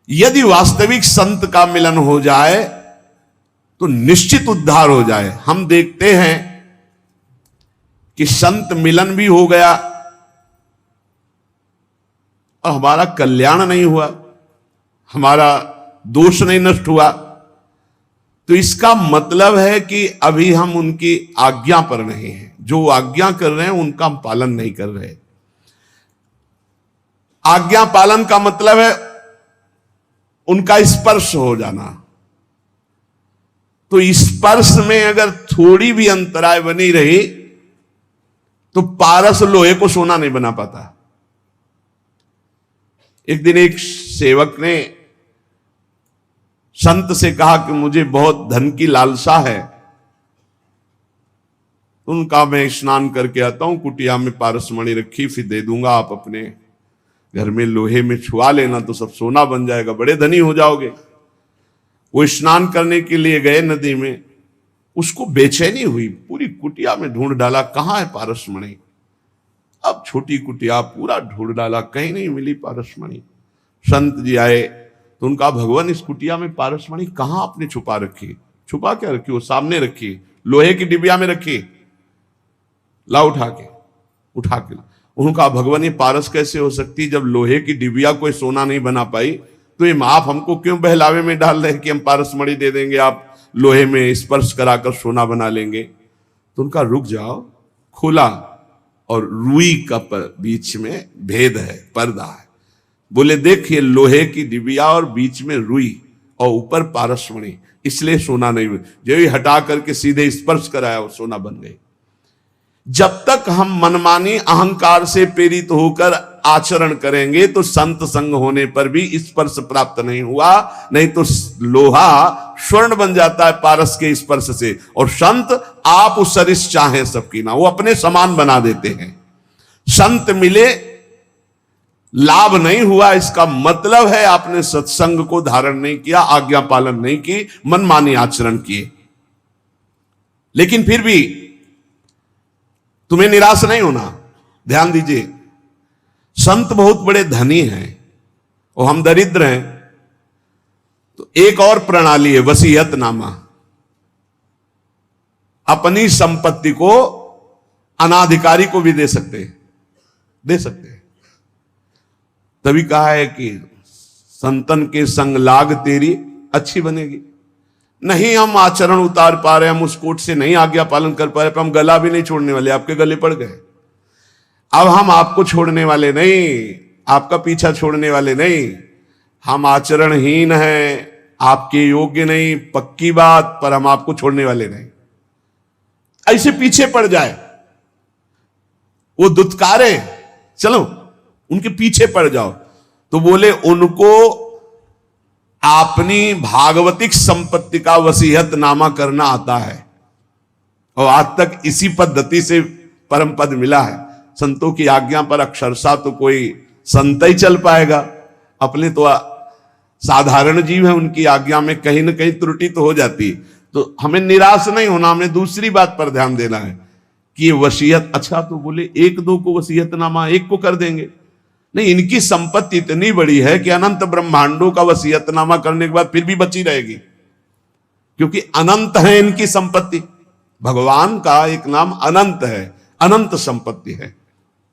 यदि वास्तविक संत का मिलन हो जाए तो निश्चित उद्धार हो जाए। हम देखते हैं कि संत मिलन भी हो गया और हमारा कल्याण नहीं हुआ, हमारा दोष नहीं नष्ट हुआ, तो इसका मतलब है कि अभी हम उनकी आज्ञा पर नहीं हैं। जो आज्ञा कर रहे हैं उनका हम पालन नहीं कर रहे। आज्ञा पालन का मतलब है उनका स्पर्श हो जाना। तो स्पर्श में अगर थोड़ी भी अंतराय बनी रही तो पारस लोहे को सोना नहीं बना पाता। एक दिन एक सेवक ने संत से कहा कि मुझे बहुत धन की लालसा है। उनका मैं स्नान करके आता हूं, कुटिया में पारसमणि रखी, फिर दे दूंगा, आप अपने घर में लोहे में छुआ लेना तो सब सोना बन जाएगा, बड़े धनी हो जाओगे। वो स्नान करने के लिए गए नदी में, उसको बेचैनी हुई, पूरी कुटिया में ढूंढ डाला, कहां है पारसमणि। अब छोटी कुटिया पूरा ढूंढ डाला, कहीं नहीं मिली पारसमणि। संत जी आए तो उनका, भगवान इस कुटिया में पारसमणि कहां आपने छुपा रखी। छुपा क्या रखी, वो सामने रखी, लोहे की डिबिया में रखी, ला उठा के उनका, भगवान ये पारस कैसे हो सकती, जब लोहे की डिबिया कोई सोना नहीं बना पाई तो ये आप हमको क्यों बहलावे में डाल रहे हैं कि हम पारसमणि दे देंगे, आप लोहे में स्पर्श कराकर सोना बना लेंगे। तो उनका, रुक जाओ, खोला और रुई का बीच में भेद है, पर्दा है। बोले देखिए, लोहे की डिबिया और बीच में रुई और ऊपर पारसमणि, इसलिए सोना नहीं। जो ही हटा करके सीधे स्पर्श कराया, वो सोना बन गई। जब तक हम मनमानी अहंकार से प्रेरित होकर आचरण करेंगे तो संत संग होने पर भी स्पर्श प्राप्त नहीं हुआ। नहीं तो लोहा स्वर्ण बन जाता है पारस के स्पर्श से, और संत आप उस सरिस चाहें सबकी ना, वो अपने समान बना देते हैं। संत मिले, लाभ नहीं हुआ, इसका मतलब है आपने सत्संग को धारण नहीं किया, आज्ञा पालन नहीं की, मनमानी आचरण किए। लेकिन फिर भी तुम्हें निराश नहीं होना। ध्यान दीजिए, संत बहुत बड़े धनी हैं और हम दरिद्र हैं, तो एक और प्रणाली है, वसीयतनामा। अपनी संपत्ति को अनाधिकारी को भी दे सकते हैं। तभी कहा है कि संतन के संग लाग तेरी अच्छी बनेगी। नहीं हम आचरण उतार पा रहे, हम उस कोट से नहीं आज्ञा पालन कर पा रहे, हम गला भी नहीं छोड़ने वाले, आपके गले पड़ गए। अब हम आपको छोड़ने वाले नहीं, आपका पीछा छोड़ने वाले नहीं, हम आचरणहीन हैं, आपके योग्य नहीं, पक्की बात, पर हम आपको छोड़ने वाले नहीं। ऐसे पीछे पड़ जाए, वो दुत्कारे, चलो उनके पीछे पड़ जाओ, तो बोले उनको अपनी भागवतिक संपत्ति का वसीयतनामा करना आता है, और आज तक इसी पद्धति से परम पद मिला है। संतों की आज्ञा पर अक्षरशः तो कोई संत ही चल पाएगा, अपने तो साधारण जीव है, उनकी आज्ञा में कहीं ना कहीं त्रुटि तो हो जाती। तो हमें निराश नहीं होना, हमें दूसरी बात पर ध्यान देना है कि ये वसीयत, अच्छा तो बोले एक दो को वसीयतनामा एक को कर देंगे, नहीं, इनकी संपत्ति इतनी बड़ी है कि अनंत ब्रह्मांडों का वसीयतनामा करने के बाद फिर भी बची रहेगी, क्योंकि अनंत है इनकी संपत्ति। भगवान का एक नाम अनंत है, अनंत संपत्ति है।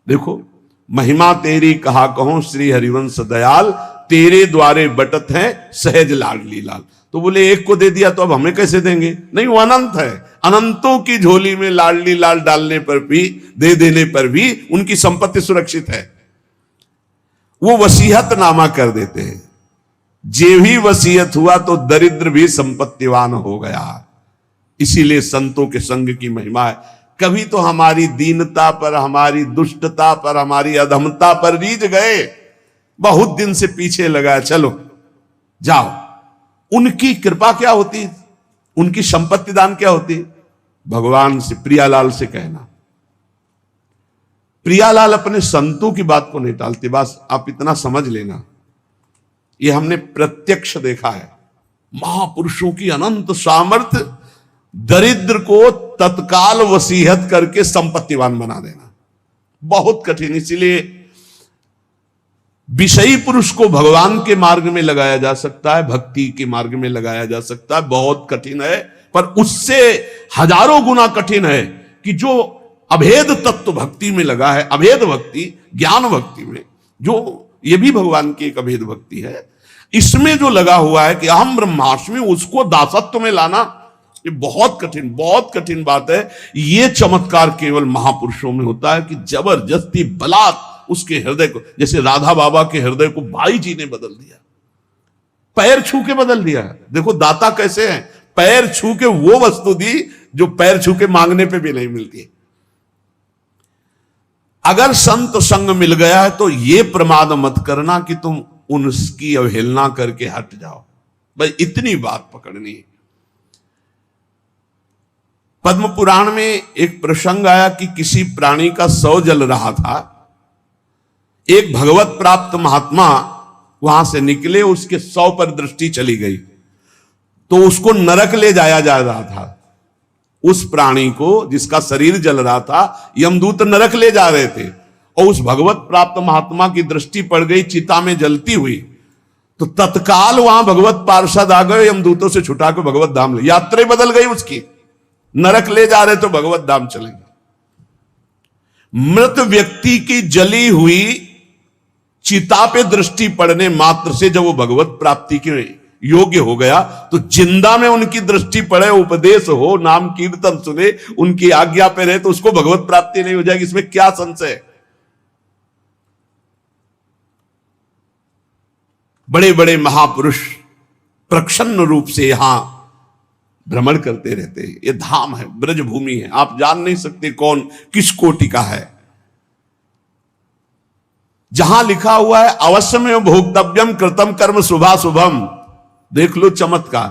देखो, महिमा तेरी कहा कहो श्री हरिवंश दयाल, तेरे द्वारे बटत है सहज लाडली लाल। तो बोले एक को दे दिया तो अब हमें कैसे देंगे, नहीं, वो अनंत है। अनंतों की झोली में लाडली लाल डालने पर भी, दे देने पर भी उनकी संपत्ति सुरक्षित है। वो वसीयतनामा कर देते हैं। जे भी वसीयत हुआ तो दरिद्र भी संपत्तिवान हो गया। इसीलिए संतों के संग की महिमा है। कभी तो हमारी दीनता पर, हमारी दुष्टता पर, हमारी अधमता पर रीझ गए, बहुत दिन से पीछे लगा, चलो जाओ। उनकी कृपा क्या होती, उनकी संपत्ति दान क्या होती, भगवान से, प्रियालाल से कहना। प्रियालाल अपने संतों की बात को नहीं टालते, बस आप इतना समझ लेना, ये हमने प्रत्यक्ष देखा है। महापुरुषों की अनंत सामर्थ्य दरिद्र को तत्काल वसीयत करके संपत्तिवान बना देना बहुत कठिन। इसीलिए विषयी पुरुष को भगवान के मार्ग में लगाया जा सकता है, भक्ति के मार्ग में लगाया जा सकता है, बहुत कठिन है। पर उससे हजारों गुना कठिन है कि जो अभेद तत्व भक्ति में लगा है, अभेद भक्ति, ज्ञान भक्ति में, जो ये भी भगवान की एक अभेद भक्ति है, इसमें जो लगा हुआ है कि अहम ब्रह्मास्मि, उसको दासत्व में लाना, ये बहुत कठिन बात है। ये चमत्कार केवल महापुरुषों में होता है कि जबरदस्ती बलात् उसके हृदय को, जैसे राधा बाबा के हृदय को भाई जी ने बदल दिया, पैर छू के बदल दिया। देखो दाता कैसे हैं, पैर छू के वो वस्तु दी जो पैर छू के मांगने पे भी नहीं मिलती। अगर संत संग मिल गया है तो ये प्रमाद मत करना कि तुम उनकी अवहेलना करके हट जाओ। भाई इतनी बात पकड़नी है। पद्म पुराण में एक प्रसंग आया कि किसी प्राणी का शव जल रहा था, एक भगवत प्राप्त महात्मा वहां से निकले, उसके शव पर दृष्टि चली गई तो उसको नरक ले जाया जा रहा था। उस प्राणी को जिसका शरीर जल रहा था, यमदूत नरक ले जा रहे थे, और उस भगवत प्राप्त महात्मा की दृष्टि पड़ गई चिता में जलती हुई, तो तत्काल वहां भगवत पार्षद आ गए, यमदूतों से छुटा के भगवत धाम ले, यात्रा बदल गई उसकी, नरक ले जा रहे तो भगवत धाम चलेंगे। मृत व्यक्ति की जली हुई चिता पे दृष्टि पड़ने मात्र से जब वो भगवत प्राप्ति के योग्य हो गया, तो जिंदा में उनकी दृष्टि पड़े, उपदेश हो, नाम कीर्तन सुने, उनकी आज्ञा पे रहे, तो उसको भगवत प्राप्ति नहीं हो जाएगी, इसमें क्या संशय। बड़े बड़े महापुरुष प्रसन्न रूप से यहां भ्रमण करते रहते हैं। ये धाम है, ब्रजभूमि है, आप जान नहीं सकते कौन किस कोटि का है। जहां लिखा हुआ है अवश्य में भोक्तव्यम कृतम कर्म शुभाशुभम, देख लो चमत्कार,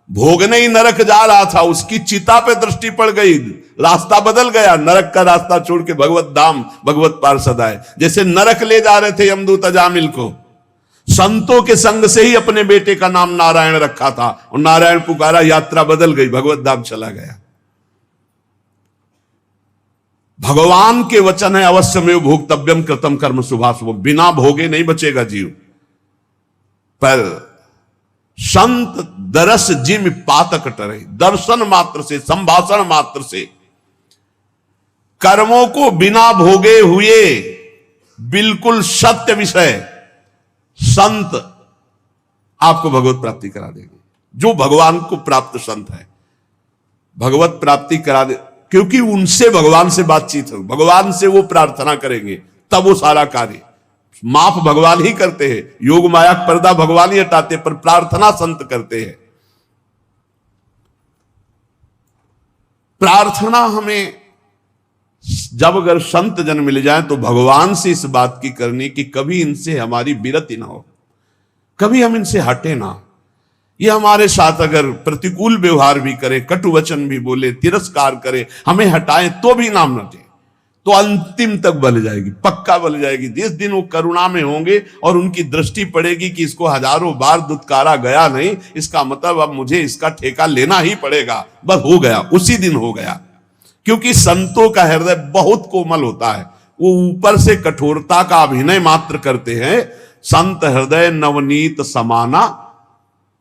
भोगने ही नरक जा रहा था, उसकी चिता पे दृष्टि पड़ गई, रास्ता बदल गया, नरक का रास्ता छोड़ के भगवत धाम, भगवत पार्षद आए। जैसे नरक ले जा रहे थे यमदूत अजामिल को, संतों के संग से ही अपने बेटे का नाम नारायण रखा था, और नारायण पुकारा, यात्रा बदल गई, भगवत धाम चला गया। भगवान के वचन है अवश्य में भोक्तव्यम कृतम कर्म शुभाशुभम, बिना भोगे नहीं बचेगा जीव। पर संत दरस जिम पातक टरे, दर्शन मात्र से, संभाषण मात्र से, कर्मों को बिना भोगे हुए बिल्कुल सत्य विषय संत आपको भगवत प्राप्ति करा देंगे। जो भगवान को प्राप्त संत है भगवत प्राप्ति करा दे, क्योंकि उनसे भगवान से बातचीत हो, भगवान से वो प्रार्थना करेंगे, तब वो सारा कार्य माफ भगवान ही करते हैं, योग माया पर्दा भगवान ही हटाते, पर प्रार्थना संत करते हैं। प्रार्थना हमें जब अगर संत जन मिल जाए तो भगवान से इस बात की करनी कि कभी इनसे हमारी विरति ना हो, कभी हम इनसे हटे ना। ये हमारे साथ अगर प्रतिकूल व्यवहार भी करे, कटु वचन भी बोले, तिरस्कार करे, हमें हटाए तो भी नाम न दे, तो अंतिम तक बल जाएगी, पक्का बल जाएगी। जिस दिन वो करुणा में होंगे और उनकी दृष्टि पड़ेगी कि इसको हजारों बार दुत्कारा गया नहीं, इसका मतलब अब मुझे इसका ठेका लेना ही पड़ेगा, बस हो गया, उसी दिन हो गया। क्योंकि संतों का हृदय बहुत कोमल होता है, वो ऊपर से कठोरता का अभिनय मात्र करते हैं। संत हृदय नवनीत समाना,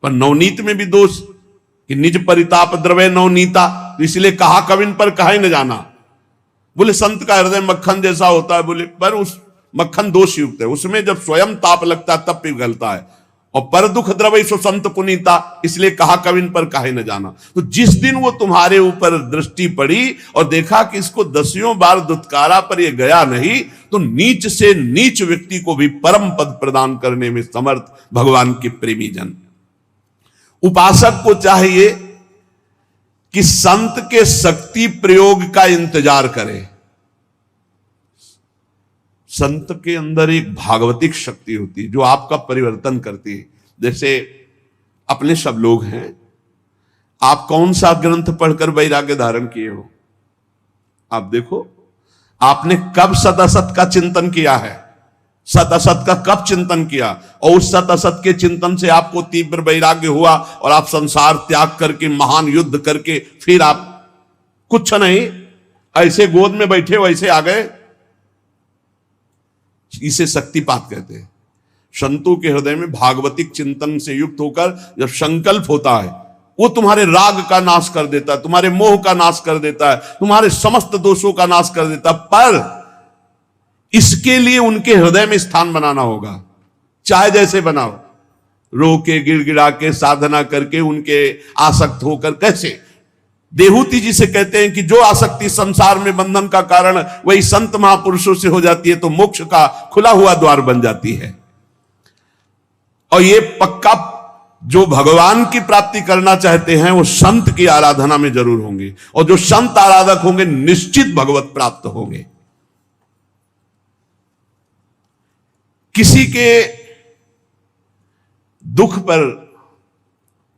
पर नवनीत में भी दोष कि निज परिताप द्रव्य नवनीता, तो इसलिए कहा कविन पर कहा न जाना। बोले संत का हृदय मक्खन जैसा होता है, बोले पर उस मक्खन दोष युक्त है, उसमें जब स्वयं ताप लगता है तब पिघलता है। और पर दुख द्रवै सो संत पुनीता, इसलिए कहा कविन पर काहे न जाना। तो जिस दिन वो तुम्हारे ऊपर दृष्टि पड़ी और देखा कि इसको दसियों बार दुत्कारा पर ये गया नहीं, तो नीच से नीच व्यक्ति को भी परम पद प्रदान करने में समर्थ भगवान के प्रेमी जन। उपासक को चाहिए कि संत के शक्ति प्रयोग का इंतजार करे। संत के अंदर एक भागवतिक शक्ति होती है जो आपका परिवर्तन करती है। जैसे अपने सब लोग हैं, आप कौन सा ग्रंथ पढ़कर वैराग्य धारण किए हो? आप देखो, आपने कब सत असत का चिंतन किया है, सत असत का कब चिंतन किया, और उस सत असत के चिंतन से आपको तीव्र वैराग्य हुआ और आप संसार त्याग करके महान युद्ध करके फिर आप कुछ नहीं, ऐसे गोद में बैठे वैसे आ गए। इसे शक्तिपात कहते हैं। संतों के हृदय में भागवतिक चिंतन से युक्त होकर जब संकल्प होता है, वो तुम्हारे राग का नाश कर देता है, तुम्हारे मोह का नाश कर देता है, तुम्हारे समस्त दोषों का नाश कर देता है। पर इसके लिए उनके हृदय में स्थान बनाना होगा, चाहे जैसे बनाओ, रो के गिड़गिड़ा के साधना करके उनके आसक्त होकर। कैसे? देहूती जी से कहते हैं कि जो आसक्ति संसार में बंधन का कारण वही संत महापुरुषों से हो जाती है तो मोक्ष का खुला हुआ द्वार बन जाती है। और ये पक्का जो भगवान की प्राप्ति करना चाहते हैं वो संत की आराधना में जरूर होंगे, और जो संत आराधक होंगे निश्चित भगवत प्राप्त होंगे। किसी के दुख पर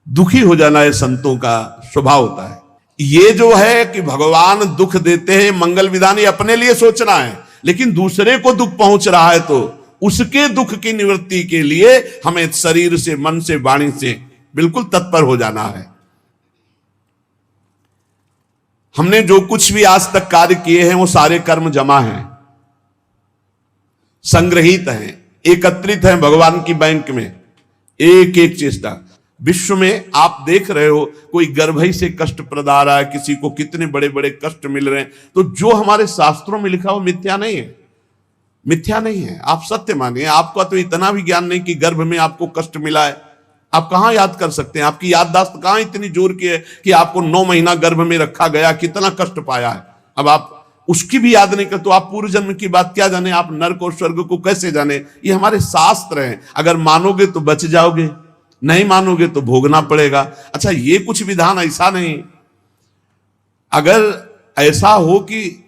दुखी हो जाना है संतों का स्वभाव होता है। ये जो है कि भगवान दुख देते हैं, मंगल विधान, ये अपने लिए सोचना है, लेकिन दूसरे को दुख पहुंच रहा है तो उसके दुख की निवृत्ति के लिए हमें शरीर से, मन से, वाणी से बिल्कुल तत्पर हो जाना है। हमने जो कुछ भी आज तक कार्य किए हैं वो सारे कर्म जमा हैं, संग्रहित हैं, एकत्रित हैं भगवान की बैंक में। एक एक चेष्टा विश्व में आप देख रहे हो, कोई गर्भई से कष्ट प्रदा रहा है, किसी को कितने बड़े बड़े कष्ट मिल रहे हैं, तो जो हमारे शास्त्रों में लिखा वो मिथ्या नहीं है, मिथ्या नहीं है। आप सत्य मानिए। आपका तो इतना भी ज्ञान नहीं कि गर्भ में आपको कष्ट मिला है, आप कहां याद कर सकते हैं? आपकी याददाश्त कहां इतनी जोर की है कि आपको 9 महीना गर्भ में रखा गया, कितना कष्ट पाया है। अब आप उसकी भी याद नहीं कर तो आप पूर्व जन्म की बात क्या जाने, आप नरक और स्वर्ग को कैसे जाने? ये हमारे शास्त्र हैं। अगर मानोगे तो बच जाओगे, नहीं मानोगे तो भोगना पड़ेगा। अच्छा, ये कुछ विधान ऐसा नहीं, अगर ऐसा हो कि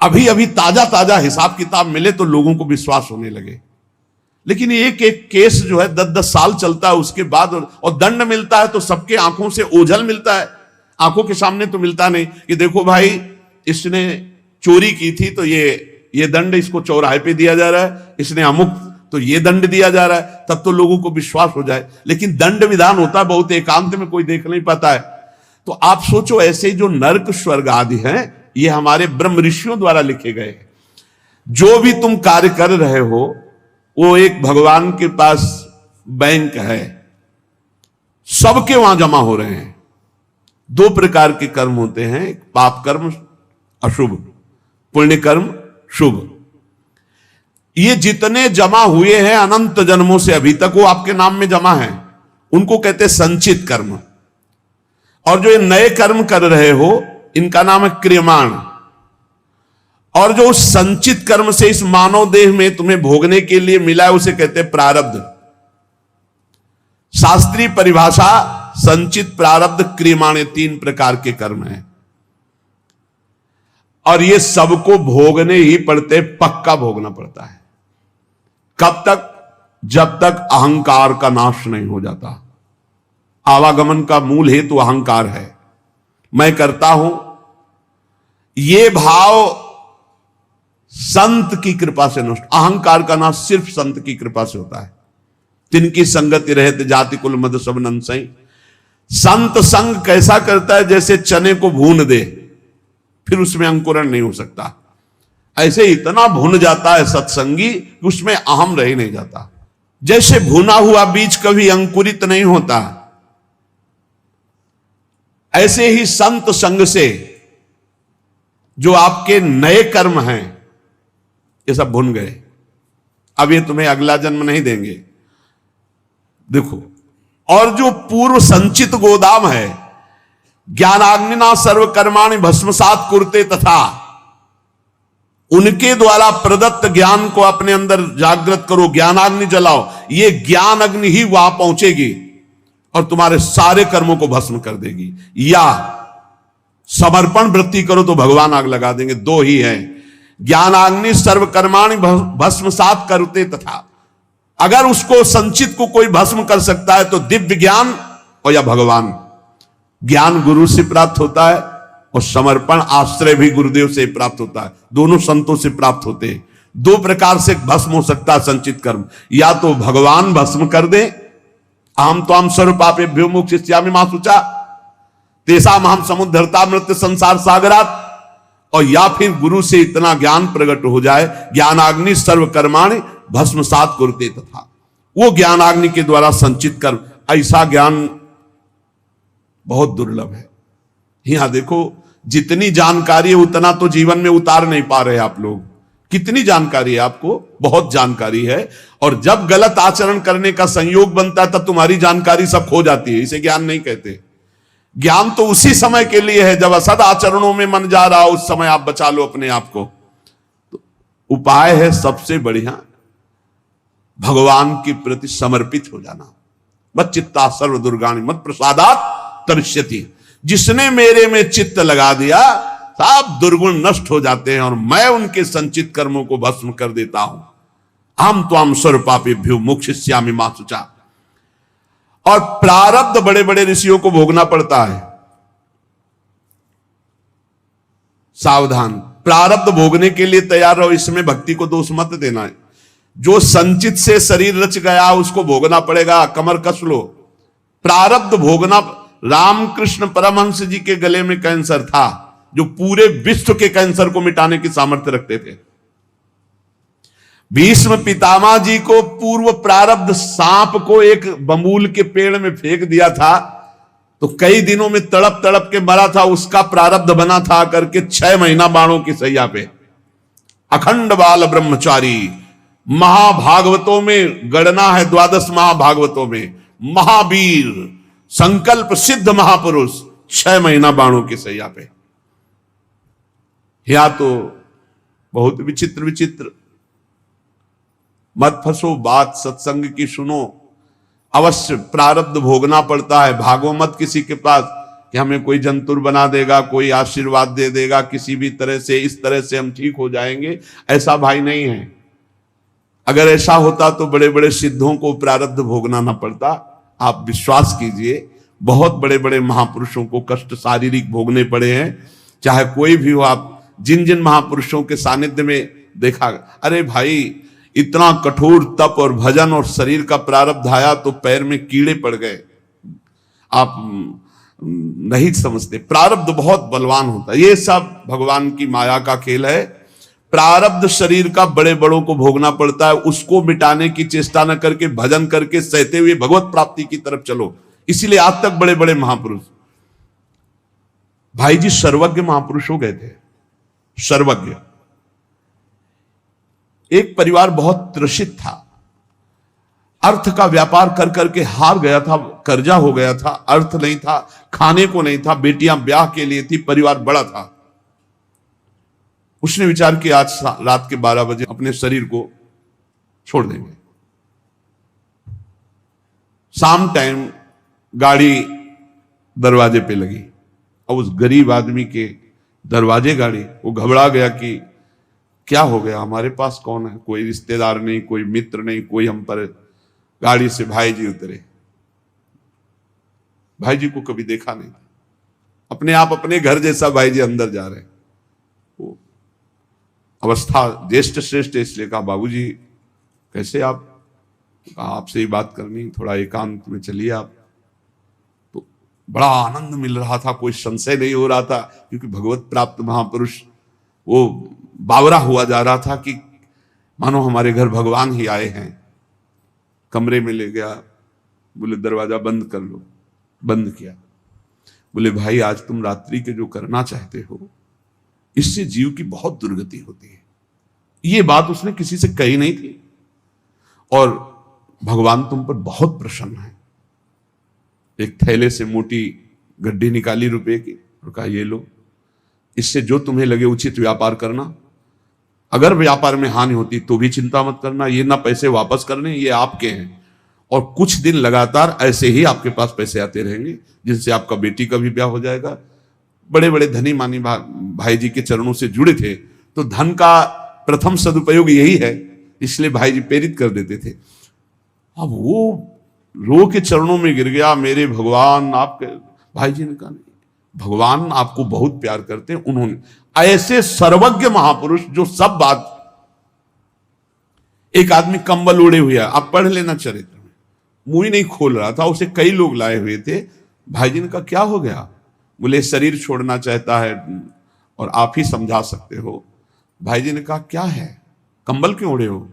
अभी अभी ताजा ताजा हिसाब किताब मिले तो लोगों को विश्वास होने लगे, लेकिन एक एक केस जो है 10-10 साल चलता है, उसके बाद और दंड मिलता है तो सबके आंखों से ओझल मिलता है, आंखों के सामने तो मिलता नहीं कि देखो भाई इसने चोरी की थी तो ये दंड इसको चौराहे पे दिया जा रहा है, इसने अमुक तो ये दंड दिया जा रहा है, तब तो लोगों को विश्वास हो जाए। लेकिन दंड विधान होता है बहुत एकांत में, कोई देख नहीं पाता है। तो आप सोचो, ऐसे जो नरक स्वर्ग आदि हैं ये हमारे ब्रह्म ऋषियों द्वारा लिखे गए हैं। जो भी तुम कार्य कर रहे हो वो एक भगवान के पास बैंक है, सबके वहां जमा हो रहे हैं। 2 प्रकार के कर्म होते हैं, एक पाप कर्म अशुभ, पुण्य कर्म शुभ। ये जितने जमा हुए हैं अनंत जन्मों से अभी तक वो आपके नाम में जमा है, उनको कहते हैं संचित कर्म। और जो ये नए कर्म कर रहे हो इनका नाम है क्रियमाण। और जो संचित कर्म से इस मानव देह में तुम्हें भोगने के लिए मिला है उसे कहते हैं प्रारब्ध। शास्त्रीय परिभाषा संचित, प्रारब्ध, क्रियमाण, 3 प्रकार के कर्म हैं। और ये सबको भोगने ही पड़ते, पक्का भोगना पड़ता है। कब तक? जब तक अहंकार का नाश नहीं हो जाता। आवागमन का मूल हेतु अहंकार है, मैं करता हूं, ये भाव संत की कृपा से नष्ट। अहंकार का नाश सिर्फ संत की कृपा से होता है। तिनकी संगति रहते जाति कुल मद सब नंसई। संत संग कैसा करता है? जैसे चने को भून दे, फिर उसमें अंकुरण नहीं हो सकता, ऐसे इतना भुन जाता है सत्संगी कि उसमें अहम रह नहीं जाता। जैसे भुना हुआ बीज कभी अंकुरित नहीं होता, ऐसे ही संत संग से जो आपके नए कर्म हैं ये सब भुन गए, अब ये तुम्हें अगला जन्म नहीं देंगे। देखो, और जो पूर्व संचित गोदाम है, ज्ञानाग्निना सर्वकर्माणि भस्मसात कुरुते, तथा उनके द्वारा प्रदत्त ज्ञान को अपने अंदर जागृत करो, ज्ञानाग्नि जलाओ, ये ज्ञान अग्नि ही वहां पहुंचेगी और तुम्हारे सारे कर्मों को भस्म कर देगी। या समर्पण वृत्ति करो तो भगवान आग लगा देंगे। 2 ही है, ज्ञानाग्नि सर्वकर्माणि भस्मसात कुरुते, तथा अगर उसको संचित को कोई भस्म कर सकता है तो दिव्य ज्ञान और या भगवान। ज्ञान गुरु से प्राप्त होता है और समर्पण आश्रय भी गुरुदेव से प्राप्त होता है, दोनों संतों से प्राप्त होते हैं। 2 प्रकार से भस्म हो सकता है संचित कर्म, या तो भगवान भस्म कर दे, अहम तो हम सर्व पापेभ्यो मोक्षयिष्यामि मा शुचा तेषां अहं समुद्धरता मृत्यु संसार सागरात, और या फिर गुरु से इतना ज्ञान प्रकट हो जाए, ज्ञानाग्नि सर्वकर्माणि भस्मसात कुरुते, तथा वो ज्ञानाग्नि के द्वारा संचित कर, ऐसा ज्ञान बहुत दुर्लभ है। यहां देखो, जितनी जानकारी है उतना तो जीवन में उतार नहीं पा रहे आप लोग। कितनी जानकारी है आपको? बहुत जानकारी है, और जब गलत आचरण करने का संयोग बनता है तब तुम्हारी जानकारी सब खो जाती है। इसे ज्ञान नहीं कहते। ज्ञान तो उसी समय के लिए है जब असद आचरणों में मन जा रहा हो, उस समय आप बचा लो अपने आप को। तो उपाय है सबसे बढ़िया भगवान के प्रति समर्पित हो जाना। मत चित्ता सर्व दुर्गाणि मत प्रसादात तरिष्यति। जिसने मेरे में चित्त लगा दिया सब दुर्गुण नष्ट हो जाते हैं और मैं उनके संचित कर्मों को भस्म कर देता हूं। हम त्वाम सर्वपापेभ्यो मोक्षयिष्यामि मा शुचा। और प्रारब्ध बड़े बड़े ऋषियों को भोगना पड़ता है। सावधान, प्रारब्ध भोगने के लिए तैयार रहो। इसमें भक्ति को दोष मत देना है। जो संचित से शरीर रच गया उसको भोगना पड़ेगा, कमर कस लो। प्रारब्ध भोगना। रामकृष्ण परमहंस जी के गले में कैंसर था, जो पूरे विश्व के कैंसर को मिटाने की सामर्थ्य रखते थे। भीष्म पितामह जी को पूर्व प्रारब्ध सांप को एक बबूल के पेड़ में फेंक दिया था, तो कई दिनों में तड़प तड़प के मरा था। उसका प्रारब्ध बना था करके 6 महीना बाणों की सैया पे। अखंड बाल ब्रह्मचारी। महाभागवतों में गणना है, 12 महाभागवतों में महावीर संकल्प सिद्ध महापुरुष 6 महीना बाणों की सैया पे। या तो बहुत विचित्र विचित्र। मत फंसो, बात सत्संग की सुनो। अवश्य प्रारब्ध भोगना पड़ता है। भागो मत किसी के पास कि हमें कोई जंतुर बना देगा, कोई आशीर्वाद दे देगा, किसी भी तरह से इस तरह से हम ठीक हो जाएंगे। ऐसा भाई नहीं है। अगर ऐसा होता तो बड़े बड़े सिद्धों को प्रारब्ध भोगना ना पड़ता। आप विश्वास कीजिए, बहुत बड़े बड़े महापुरुषों को कष्ट शारीरिक भोगने पड़े हैं। चाहे कोई भी हो, आप जिन जिन महापुरुषों के सानिध्य में देखा, अरे भाई इतना कठोर तप और भजन और शरीर का प्रारब्ध आया तो पैर में कीड़े पड़ गए। आप नहीं समझते, प्रारब्ध बहुत बलवान होता है। ये सब भगवान की माया का खेल है। प्रारब्ध शरीर का बड़े बड़ों को भोगना पड़ता है। उसको मिटाने की चेष्टा न करके भजन करके सहते हुए भगवत प्राप्ति की तरफ चलो। इसीलिए आज तक बड़े बड़े महापुरुष, भाई जी सर्वज्ञ महापुरुष हो गए थे। सर्वज्ञ। एक परिवार बहुत त्रसित था, अर्थ का व्यापार कर करके हार गया था, कर्जा हो गया था, अर्थ नहीं था, खाने को नहीं था, बेटियां ब्याह के लिए थी, परिवार बड़ा था। उसने विचार किया आज रात के 12 बजे अपने शरीर को छोड़ देंगे। शाम टाइम गाड़ी दरवाजे पे लगी और उस गरीब आदमी के दरवाजे गाड़ी, वो घबरा गया कि क्या हो गया, हमारे पास कौन है, कोई रिश्तेदार नहीं, कोई मित्र नहीं, कोई हम पर। गाड़ी से भाई जी उतरे। भाई जी को कभी देखा नहीं था, अपने आप अपने घर जैसा भाई जी अंदर जा रहे हैं। वो अवस्था ज्येष्ठ श्रेष्ठ, इसलिए कहा बाबूजी कैसे आप? कहा आपसे ही बात करनी, थोड़ा एकांत में चलिए आप। तो बड़ा आनंद मिल रहा था, कोई संशय नहीं हो रहा था, क्योंकि भगवत प्राप्त महापुरुष वो बावरा हुआ जा रहा था कि मानो हमारे घर भगवान ही आए हैं। कमरे में ले गया, बोले दरवाजा बंद कर लो। बंद किया। बोले भाई आज तुम रात्रि के जो करना चाहते हो इससे जीव की बहुत दुर्गति होती है। ये बात उसने किसी से कही नहीं थी, और भगवान तुम पर बहुत प्रसन्न है। एक थैले से मोटी गड्डी निकाली रुपए की और कहा ये लो, इससे जो तुम्हें लगे उचित व्यापार करना। अगर व्यापार में हानि होती तो भी चिंता मत करना, ये ना पैसे वापस करने, ये आपके हैं। और कुछ दिन लगातार ऐसे ही आपके पास पैसे आते रहेंगे, जिनसे आपका बेटी का भी ब्याह हो जाएगा। बड़े बड़े धनी मानी भाई जी के चरणों से जुड़े थे, तो धन का प्रथम सदुपयोग यही है, इसलिए भाई जी प्रेरित कर देते थे। अब वो रो के चरणों में गिर गया, मेरे भगवान आपके। भाई जी ने कहा नहीं, भगवान आपको बहुत प्यार करते हैं। उन्होंने ऐसे सर्वज्ञ महापुरुष जो सब बात। एक आदमी कंबल ओढ़े हुए, आप पढ़ लेना चरित्र में, मुंह ही नहीं खोल रहा था, उसे कई लोग लाए हुए थे। भाई जी ने कहा क्या हो गया? बोले शरीर छोड़ना चाहता है और आप ही समझा सकते हो। भाई जी ने कहा क्या है, कंबल क्यों ओढ़े हो,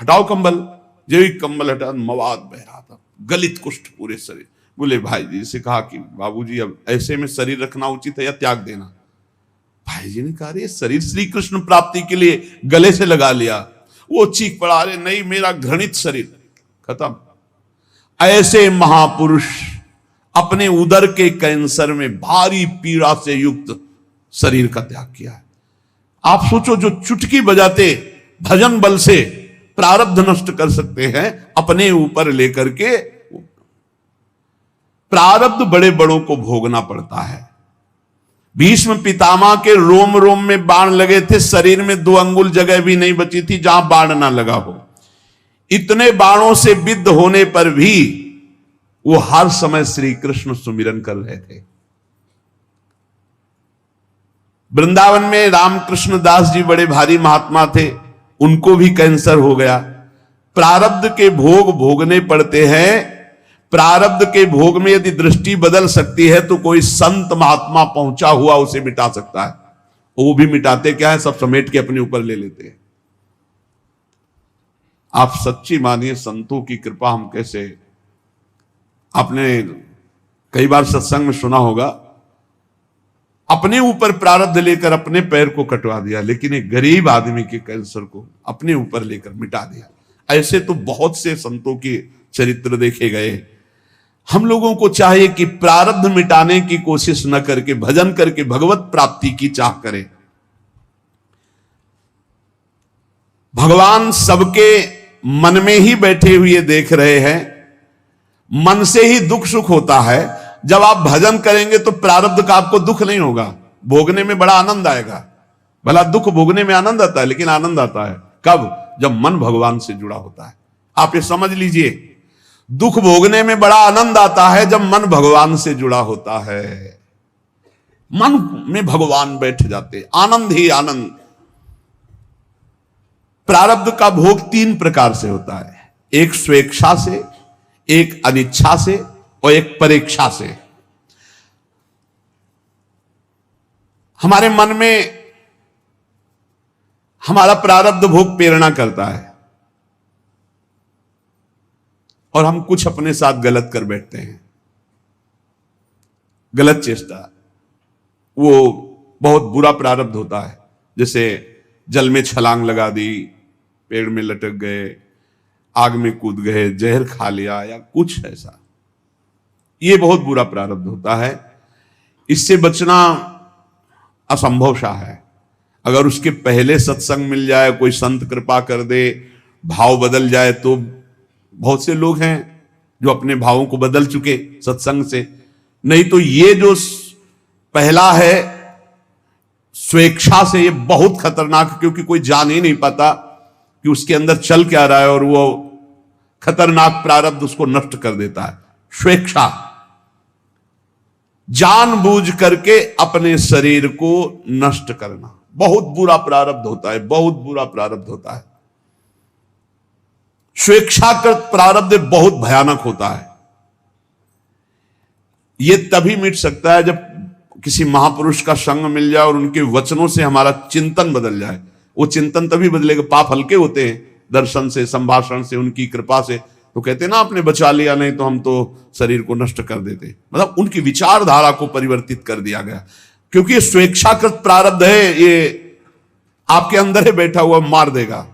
हटाओ कंबल। जो ही कंबल हटा मवाद बह रहा था, गलित कुष्ठ पूरे शरीर। बोले भाई जी से कहा कि बाबूजी अब ऐसे में शरीर रखना उचित है या त्याग देना। भाई जी ने कहा अरे शरीर श्री कृष्ण प्राप्ति के लिए गले से लगा लिया। वो चीख पड़ा अरे नहीं मेरा घृणित शरीर, खत्म। ऐसे महापुरुष अपने उदर के कैंसर में भारी पीड़ा से युक्त शरीर का त्याग किया है। आप सोचो जो चुटकी बजाते भजन बल से प्रारब्ध नष्ट कर सकते हैं अपने ऊपर लेकर के, प्रारब्ध बड़े बड़ों को भोगना पड़ता है। भीष्म पितामह के रोम रोम में बाण लगे थे, शरीर में 2 अंगुल जगह भी नहीं बची थी जहां बाण ना लगा हो। इतने बाणों से विद्ध होने पर भी वो हर समय श्री कृष्ण सुमिरन कर रहे थे। वृंदावन में रामकृष्ण दास जी बड़े भारी महात्मा थे, उनको भी कैंसर हो गया। प्रारब्ध के भोग भोगने पड़ते हैं। प्रारब्ध के भोग में यदि दृष्टि बदल सकती है तो कोई संत महात्मा पहुंचा हुआ उसे मिटा सकता है। वो भी मिटाते क्या है, सब समेट के अपने ऊपर ले लेते हैं। आप सच्ची मानिए संतों की कृपा हम कैसे, आपने कई बार सत्संग में सुना होगा, अपने ऊपर प्रारब्ध लेकर अपने पैर को कटवा दिया, लेकिन एक गरीब आदमी के कैंसर को अपने ऊपर लेकर मिटा दिया। ऐसे तो बहुत से संतों के चरित्र देखे गए। हम लोगों को चाहिए कि प्रारब्ध मिटाने की कोशिश न करके भजन करके भगवत प्राप्ति की चाह करें। भगवान सबके मन में ही बैठे हुए देख रहे हैं। मन से ही दुख सुख होता है। जब आप भजन करेंगे तो प्रारब्ध का आपको दुख नहीं होगा, भोगने में बड़ा आनंद आएगा। भला दुख भोगने में आनंद आता है, लेकिन आनंद आता है कब, जब मन भगवान से जुड़ा होता है। आप ये समझ लीजिए, दुख भोगने में बड़ा आनंद आता है जब मन भगवान से जुड़ा होता है। मन में भगवान बैठ जाते, आनंद ही आनंद। प्रारब्ध का भोग 3 प्रकार से होता है, एक स्वेच्छा से, एक अनिच्छा से और एक परेक्षा से। हमारे मन में हमारा प्रारब्ध भोग प्रेरणा करता है और हम कुछ अपने साथ गलत कर बैठते हैं, गलत चेष्टा, वो बहुत बुरा प्रारब्ध होता है। जैसे जल में छलांग लगा दी, पेड़ में लटक गए, आग में कूद गए, जहर खा लिया या कुछ ऐसा, ये बहुत बुरा प्रारब्ध होता है। इससे बचना असंभव सा है। अगर उसके पहले सत्संग मिल जाए, कोई संत कृपा कर दे, भाव बदल जाए, तो बहुत से लोग हैं जो अपने भावों को बदल चुके सत्संग से। नहीं तो ये जो पहला है स्वेच्छा से, ये बहुत खतरनाक, क्योंकि कोई जान ही नहीं पाता कि उसके अंदर चल क्या रहा है और वो खतरनाक प्रारब्ध उसको नष्ट कर देता है। स्वेच्छा, जानबूझ करके अपने शरीर को नष्ट करना, बहुत बुरा प्रारब्ध होता है, बहुत बुरा प्रारब्ध होता है। स्वेच्छाकृत प्रारब्ध बहुत भयानक होता है। यह तभी मिट सकता है जब किसी महापुरुष का संग मिल जाए और उनके वचनों से हमारा चिंतन बदल जाए। वो चिंतन तभी बदलेगा, पाप हल्के होते हैं दर्शन से, संभाषण से, उनकी कृपा से। तो कहते ना आपने बचा लिया, नहीं तो हम तो शरीर को नष्ट कर देते। मतलब उनकी विचारधारा को परिवर्तित कर दिया गया, क्योंकि ये स्वेच्छाकृत प्रारब्ध है, ये आपके अंदर है बैठा हुआ, मार देगा।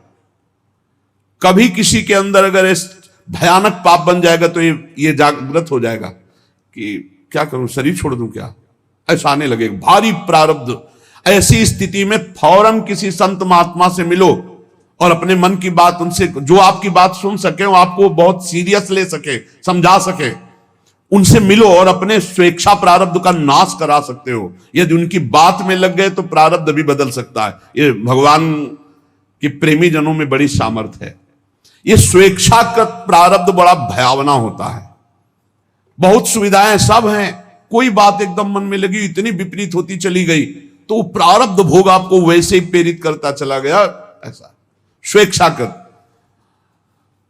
कभी किसी के अंदर अगर इस भयानक पाप बन जाएगा तो ये जागृत हो जाएगा कि क्या करूं, शरीर छोड़ दूं क्या, ऐसा आने लगेगा भारी प्रारब्ध। ऐसी स्थिति में फौरन किसी संत महात्मा से मिलो और अपने मन की बात उनसे, जो आपकी बात सुन सके, वो आपको बहुत सीरियस ले सके, समझा सके, उनसे मिलो और अपने स्वेच्छा प्रारब्ध का नाश करा सकते हो। यदि उनकी बात में लग गए तो प्रारब्ध भी बदल सकता है। ये भगवान के प्रेमी जनों में बड़ी सामर्थ्य है। ये स्वेच्छाकृत प्रारब्ध बड़ा भयावना होता है। बहुत सुविधाएं सब हैं, कोई बात एकदम मन में लगी, इतनी विपरीत होती चली गई तो प्रारब्ध भोग आपको वैसे ही प्रेरित करता चला गया, ऐसा स्वेच्छाकृत।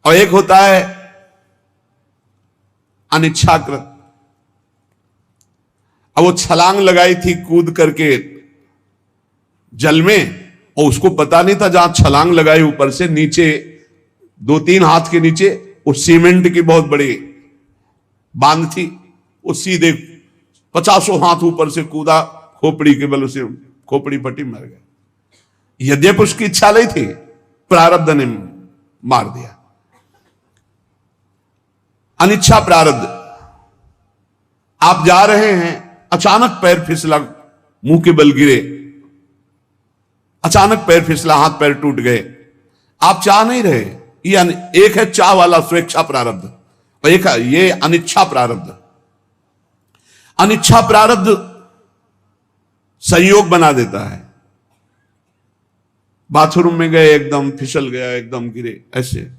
और एक होता है अनिच्छाकृत। अब वो छलांग लगाई थी कूद करके जल में, और उसको पता नहीं था जहां छलांग लगाई ऊपर से नीचे 2-3 हाथ के नीचे वो सीमेंट की बहुत बड़ी बांध थी, वो सीधे 50 हाथ ऊपर से कूदा, खोपड़ी के बल से खोपड़ी फटी, मर गया। यद्यपि उसकी इच्छा नहीं थी, प्रारब्ध ने मार दिया। अनिच्छा प्रारब्ध। आप जा रहे हैं, अचानक पैर फिसला, मुंह के बल गिरे, अचानक पैर फिसला, हाथ पैर टूट गए, आप चाह नहीं रहे। ये एक है चाह वाला स्वेच्छा प्रारब्ध, और एक है ये अनिच्छा प्रारब्ध। अनिच्छा प्रारब्ध संयोग बना देता है। बाथरूम में गए, एकदम फिसल गया, एकदम गिरे, ऐसे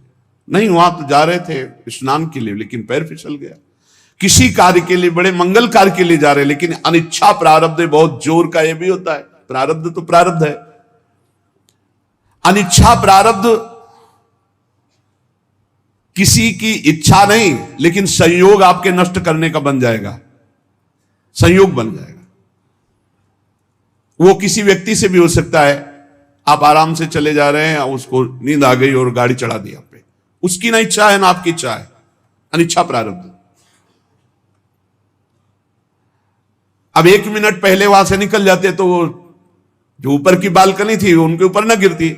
नहीं, वहां तो जा रहे थे स्नान के लिए, लेकिन पैर फिसल गया। किसी कार्य के लिए, बड़े मंगल कार्य के लिए जा रहे, लेकिन अनिच्छा प्रारब्ध बहुत जोर का, ये भी होता है। प्रारब्ध तो प्रारब्ध है, अनिच्छा प्रारब्ध किसी की इच्छा नहीं, लेकिन संयोग आपके नष्ट करने का बन जाएगा, संयोग बन जाएगा। वो किसी व्यक्ति से भी हो सकता है। आप आराम से चले जा रहे हैं, उसको नींद आ गई और गाड़ी चढ़ा दी आप पे, उसकी ना इच्छा है ना आपकी इच्छा है, अनिच्छा प्रारब्ध। अब 1 मिनट पहले वहां से निकल जाते तो वो जो ऊपर की बालकनी थी उनके ऊपर ना गिरती,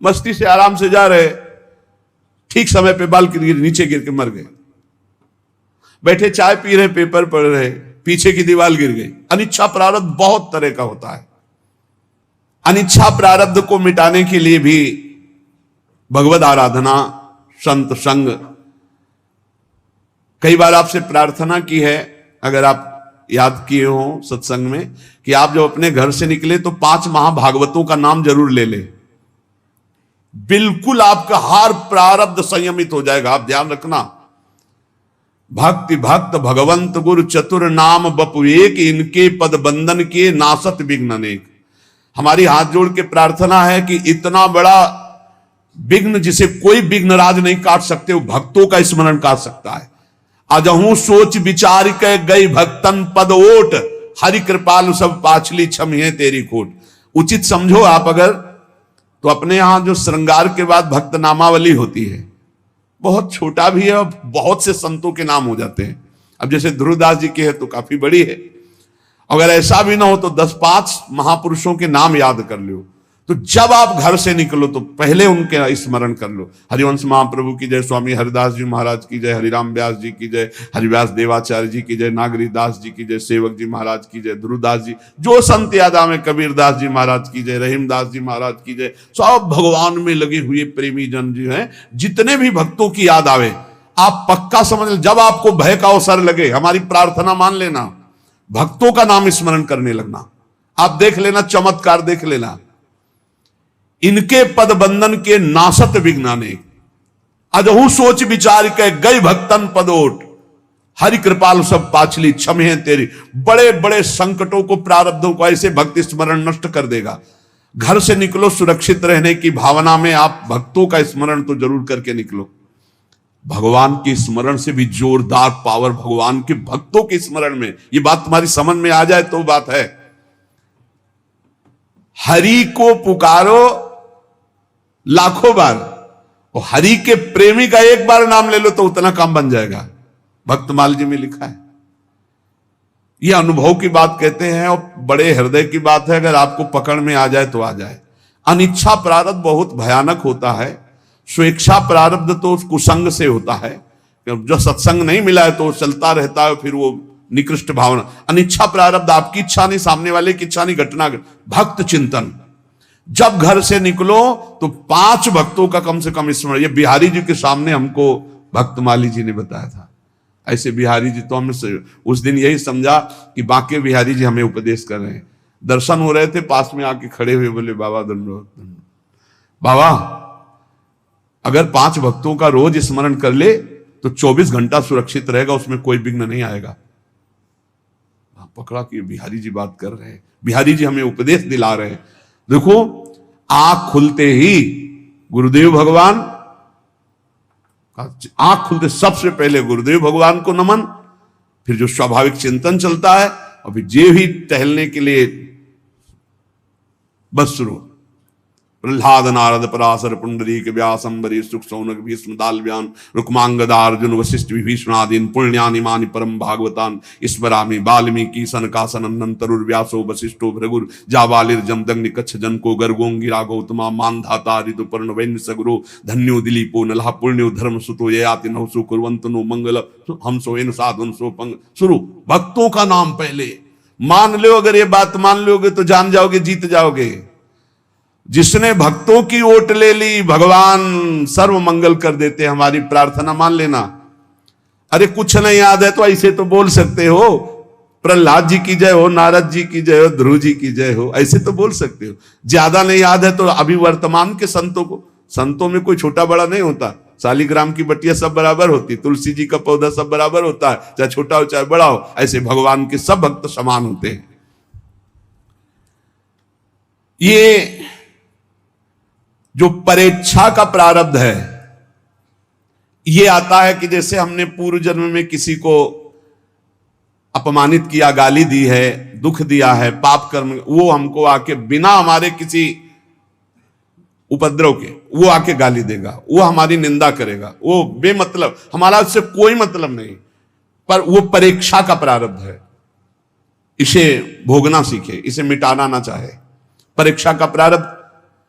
मस्ती से आराम से जा रहे, ठीक समय पे बालकनी नीचे गिर के मर गए। बैठे चाय पी रहे, पेपर पढ़ रहे, पीछे की दीवार गिर गई। अनिच्छा प्रारब्ध बहुत तरह का होता है। अनिच्छा प्रारब्ध को मिटाने के लिए भी भगवद आराधना, संत संग। कई बार आपसे प्रार्थना की है, अगर आप याद किए हो सत्संग में, कि आप जब अपने घर से निकले तो 5 महाभागवतों का नाम जरूर ले ले, बिल्कुल आपका हर प्रारब्ध संयमित हो जाएगा। आप ध्यान रखना, भक्ति भक्त भगवंत गुरु चतुर नाम बपु एक, इनके पद बंधन के नासत विघ्न अनेक। हमारी हाथ जोड़ के प्रार्थना है कि इतना बड़ा विघ्न जिसे कोई विघ्न राज नहीं काट सकते, वो भक्तों का स्मरण काट सकता है। अजहू सोच विचार के गई भक्तन पद ओट, हरि कृपाल सब पाछली छमिए तेरी खोट। उचित समझो आप अगर, तो अपने यहां जो श्रृंगार के बाद भक्त नामावली होती है, बहुत छोटा भी है और बहुत से संतों के नाम हो जाते हैं। अब जैसे ध्रुवदास जी के है तो काफी बड़ी है, अगर ऐसा भी ना हो तो 10-5 महापुरुषों के नाम याद कर लो। तो जब आप घर से निकलो तो पहले उनके स्मरण कर लो। हरिवंश महाप्रभु की जय, स्वामी हरिदास जी महाराज की जय, हरिराम व्यास जी की जय, हरिव्यास देवाचार्य जी की जय, नागरी दास जी की जय, सेवक जी महाराज की जय, ध्रुवदास जी, जो संत याद आवे, कबीर दास जी महाराज की जय, रहीमदास जी महाराज की जय। सब भगवान में लगे हुए प्रेमी जन जी हैं, जितने भी भक्तों की याद आवे, आप पक्का समझ लें, जब आपको भय का अवसर लगे, हमारी प्रार्थना मान लेना, भक्तों का नाम स्मरण करने लगना। आप देख लेना, चमत्कार देख लेना। इनके पद बंधन के नासत विघ्नाने, अजहू सोच विचार के गई भक्तन पदोट, हरि कृपाल सब पाछली छमे तेरी। बड़े बड़े संकटों को, प्रारब्धों को ऐसे भक्ति स्मरण नष्ट कर देगा। घर से निकलो सुरक्षित रहने की भावना में, आप भक्तों का स्मरण तो जरूर करके निकलो। भगवान के स्मरण से भी जोरदार पावर भगवान के भक्तों के स्मरण में। ये बात तुम्हारी समझ में आ जाए तो बात है। हरि को पुकारो लाखों बार, और हरि के प्रेमी का एक बार नाम ले लो तो उतना काम बन जाएगा। भक्तमाल जी में लिखा है। यह अनुभव की बात कहते हैं और बड़े हृदय की बात है। अगर आपको पकड़ में आ जाए तो आ जाए। अनिच्छा प्रारब्ध बहुत भयानक होता है। स्वेच्छा प्रारब्ध तो कुसंग से होता है, जो सत्संग नहीं मिला है तो चलता रहता है, फिर वो निकृष्ट भावना। अनिच्छा प्रारब्ध आपकी इच्छा नहीं, सामने वाले की इच्छा नहीं, घटना। भक्त चिंतन, जब घर से निकलो तो 5 भक्तों का कम से कम स्मरण। ये बिहारी जी के सामने हमको भक्तमाली जी ने बताया था। ऐसे बिहारी जी तो हमने उस दिन यही समझा कि बाकी बिहारी जी हमें उपदेश कर रहे हैं। दर्शन हो रहे थे, पास में आके खड़े हुए, बोले बाबा दंडोत। बाबा अगर 5 भक्तों का रोज स्मरण कर ले तो 24 घंटा सुरक्षित रहेगा, उसमें कोई विघ्न नहीं आएगा। पकड़ा कि बिहारी जी बात कर रहे हैं, बिहारी जी हमें उपदेश दिला रहे हैं। देखो, आंख खुलते ही गुरुदेव भगवान, आंख खुलते सबसे पहले गुरुदेव भगवान को नमन, फिर जो स्वाभाविक चिंतन चलता है, और फिर जे भी टहलने के लिए बस शुरू। प्रहलाद नारद पराशर पुंडरीक व्यास अम्बरीश सुख सौनक भीष्म दाल्व्यान रुक्मांगदा अर्जुन वशिष्ठ विभीषण आदीन पुण्यानि मानि परम भागवतान स्मरामि वाल्मीकि सनकासन नंतरुर व्यासो वशिष्ठो भृगुर जाबालिर जमदग्नि कच्छ जनको गर्गोंगिरा गौतमा मानधाता ऋतुपर्ण वैन्य सगरो धन्यो दिलीपो नलहा पुण्यो धर्म सुतो ययाति नवसु कुर्वन्तु नो मंगल हमसो इन साधुन सो पंग। शुरू। भक्तों का नाम पहले मान लो, अगर ये बात मान लोगे तो जान जाओगे, जीत जाओगे। जिसने भक्तों की ओट ले ली भगवान सर्व मंगल कर देते। हमारी प्रार्थना मान लेना। अरे कुछ नहीं याद है तो ऐसे तो बोल सकते हो, प्रहलाद जी की जय हो, नारद जी की जय हो, ध्रुव जी की जय हो, ऐसे तो बोल सकते हो। ज्यादा नहीं याद है तो अभी वर्तमान के संतों को, संतों में कोई छोटा बड़ा नहीं होता, शालिग्राम की बटिया सब बराबर होती, तुलसी जी का पौधा सब बराबर होता है, चाहे छोटा हो चाहे बड़ा हो। ऐसे भगवान के सब भक्त समान होते हैं। ये जो परेच्छा का प्रारब्ध है, ये आता है कि जैसे हमने पूर्व जन्म में किसी को अपमानित किया, गाली दी है, दुख दिया है, पाप कर्म, वो हमको आके बिना हमारे किसी उपद्रव के वो आके गाली देगा, वो हमारी निंदा करेगा, वो बेमतलब, हमारा उससे कोई मतलब नहीं, पर वो परीक्षा का प्रारब्ध है। इसे भोगना सीखे, इसे मिटाना ना चाहे। परीक्षा का प्रारब्ध,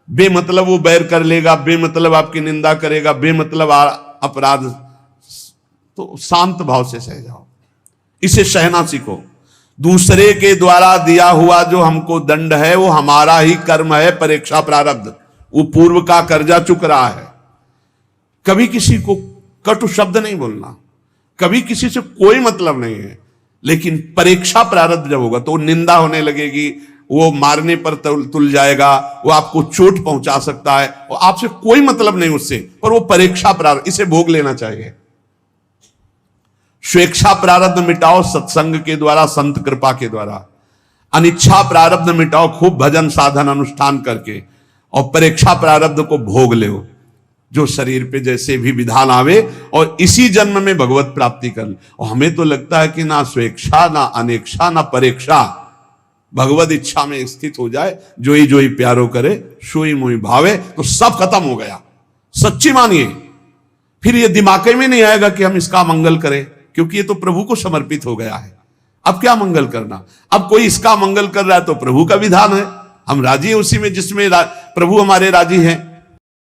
बेमतलब वो बैर कर लेगा, बेमतलब आपकी निंदा करेगा, बेमतलब अपराध, तो शांत भाव से सह जाओ, इसे सहना सीखो। दूसरे के द्वारा दिया हुआ जो हमको दंड है वो हमारा ही कर्म है, परीक्षा प्रारब्ध, वो पूर्व का कर्जा चुक रहा है। कभी किसी को कटु शब्द नहीं बोलना, कभी किसी से कोई मतलब नहीं है, लेकिन परीक्षा प्रारब्ध जब होगा तो निंदा होने लगेगी, वो मारने पर तुल जाएगा, वो आपको चोट पहुंचा सकता है, और आपसे कोई मतलब नहीं उससे, पर वो परीक्षा प्रारब्ध, इसे भोग लेना चाहिए। स्वेच्छा प्रारब्ध मिटाओ सत्संग के द्वारा, संत कृपा के द्वारा। अनिच्छा प्रारब्ध मिटाओ खूब भजन साधन अनुष्ठान करके, और परीक्षा प्रारब्ध को भोग लो, जो शरीर पे जैसे भी विधान आवे, और इसी जन्म में भगवत प्राप्ति कर। और हमें तो लगता है कि ना स्वेच्छा, ना अनेक्षा, ना परीक्षा, भगवत इच्छा में स्थित हो जाए, जोई जोई प्यारो करे सोई मोई भावे, तो सब खत्म हो गया। सच्ची मानिए, फिर ये दिमाग में नहीं आएगा कि हम इसका मंगल करें, क्योंकि ये तो प्रभु को समर्पित हो गया है। अब क्या मंगल करना? अब कोई इसका मंगल कर रहा है तो प्रभु का विधान है, हम राजी हैं उसी में जिसमें प्रभु हमारे राजी हैं।